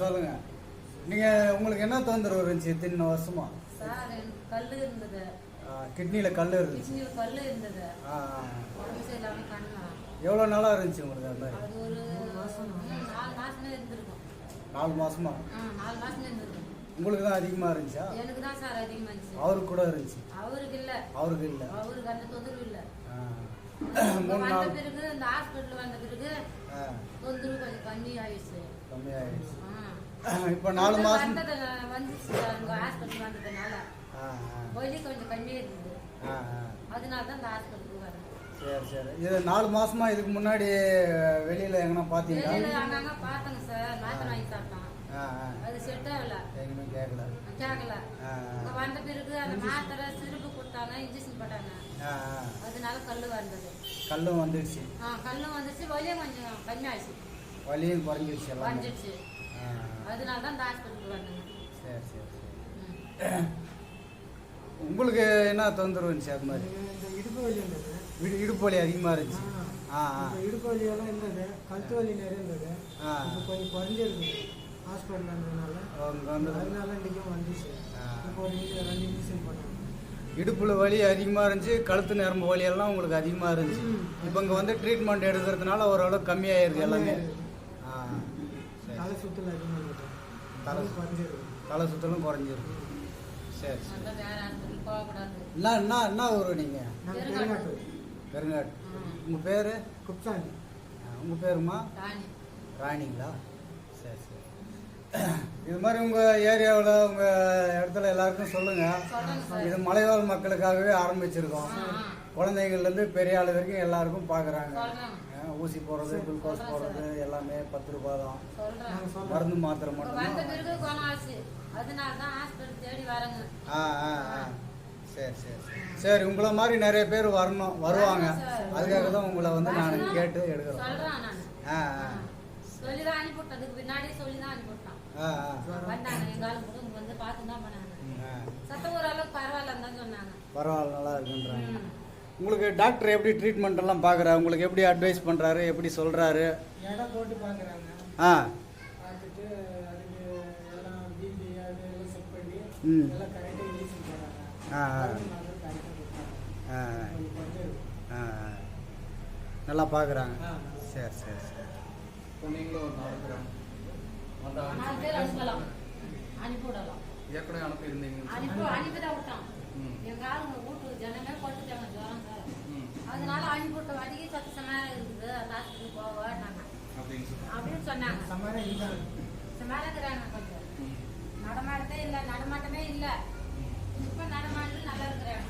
சொல்லுங்க. நீங்கள் உங்களுக்கு என்ன தொந்தரவு இருந்துச்சு இத்தனை வருஷமா? சார் எனக்கு கல் இருந்தது. கிட்னியில் கல் இருந்துச்சு. கிட்னியில் கல் இருந்தது. உடம்பு சரியில்லாமல் கண்ணா. எவ்வளோ நாளாக இருந்துச்சு உங்களுக்கு அந்த மாதிரி? அது ஒரு 4 மாசமே இருந்திருக்கும். 4 மாசமா? 4 மாசமே இருந்திருக்கும். உங்களுக்கு தான் அதிகமாக இருந்துச்சா? எனக்கு தான் சார் அதிகமாக இருந்துச்சு. அவருக்கு கூட இருந்துச்சு? அவருக்கு இல்லை. அவருக்கு அந்த தொந்தரவு இல்லை. 3 நாள் பிறகு இந்த ஹாஸ்பிட்டல் வந்த பிறகு தொந்தரவு கொஞ்சம் கம்மி ஆயிடுச்சு. இப்போ 4 மாசம் வந்துச்சு. அங்கே ஹாஸ்பிட்டல் வந்ததுனால வலி கொஞ்சம் கம்மியாக இருந்தது. அதனால தான் இந்த ஹாஸ்பிட்டலுக்கு வரேன். சரி. இது 4 மாசமா இதுக்கு முன்னாடி வெளியில எங்கன்னா பாத்தீங்களா? வெளியில அங்கங்க பார்த்தங்க சார். மாத்திரை வாங்கி சாப்பிட்டோம். அது செட் ஆகல. எங்கேயுமே கேட்கல. இங்க வந்த பிறகு அந்த மாத்திரை சிறப்பு கொடுத்தாங்க, இன்ஜெக்ஷன் போட்டாங்க. அதனால கல்லும் வந்துடுச்சு. கல்லும் வந்துச்சு. வலியும் கொஞ்சம் கம்மியாயிடுச்சு. வலியும் குறைஞ்சிடுச்சு. அதனால தான் இந்த ஹாஸ்பிட்டலுக்கு வந்தேங்க. சரி. உங்களுக்கு என்ன தொந்தரவு இருந்துச்சு அது மாதிரி? இந்த இடுப்பு வலி இருந்தது. இடுப்பு வலி அதிகமாக இருந்துச்சு. இடுப்பு வலியெல்லாம் இருந்தது. கழுத்து வலி நிறைய இருந்தது. இப்போ கொஞ்சம் குறைஞ்சிருக்கு ஹாஸ்பிட்டல் இருந்ததுனால. அதனால இன்றைக்கும் வந்துச்சு. இப்போ ஒரு 2 இன்ஜெக்ஷன் பண்ணாங்க. இடுப்புல வலி அதிகமாக இருந்துச்சு. கழுத்து நரம்பு வலியெல்லாம் உங்களுக்கு அதிகமாக இருந்துச்சு. இப்போ இங்கே வந்து ட்ரீட்மெண்ட் எடுக்கிறதுனால ஓரளவு கம்மியாயிருக்கு எல்லாமே. தலை சுற்றல் அதிகமாக இருக்குது. தலை சுற்றலும் குறைஞ்சிருக்கு. சரி. என்ன ஊர் நீங்கள்? பெருங்காட்டு. உங்கள் பேர்? குப்சாமி. உங்கள் பேருமா? ராணிங்களா? சரி. இது மாதிரி உங்கள் ஏரியாவில் உங்கள் இடத்துல எல்லாருக்கும் சொல்லுங்கள். இது மலைவாழ் மக்களுக்காகவே ஆரம்பிச்சிருக்கோம். குழந்தைங்கள்லேருந்து பெரிய ஆள் வரைக்கும் எல்லாருக்கும் பார்க்குறாங்க. ஊசி போடுறது, குளுக்கோஸ் போடுறது எல்லாமே 10 ரூபா தான். மருந்து மாத்திரை மட்டும். சரி. உங்களை மாதிரி நிறைய பேர் வருவாங்க. அதுக்காக தான் உங்களை வந்து நான் கேட்டு எடுக்கிறோம். பரவாயில்ல, நல்லா இருக்குன்றாங்க. உங்களுக்கு டாக்டர் எப்படி ட்ரீட்மெண்ட் எல்லாம் பார்க்குறாரு? உங்களுக்கு எப்படி அட்வைஸ் பண்ணுறாரு? எப்படி சொல்கிறாரு? இடம் போட்டு பார்க்குறாங்க. பார்த்துட்டு அதுக்கு எல்லாம் பிபி அதெல்லாம் செக் பண்ணி எல்லாம் கரெக்டாக இன்ஜெக்ஷன் போடுறாங்க. நல்லா பார்க்குறாங்க. சரி. இப்போ நீங்களும் ஒரு 4 பேர் ஏற்கனவே அனுப்பியிருந்தீங்க. அனுப்பிதான் விட்டோம். எங்க ஆளுங்க வீட்டு ஜனமே போட்டுட்டாங்க ஜுரம். அதனால அனுப்பிவிட்ட வரைக்கும் சத்து சமாரம் இருக்குது. ஹாஸ்பிட்டல் போவாங்க அப்படின்னு சொன்னாங்க. சமாளிக்கிறாங்க. கொஞ்சம் நடமாட்டமே இல்லை. இப்போ நடமாட்டு நல்லா இருக்கிறாங்க.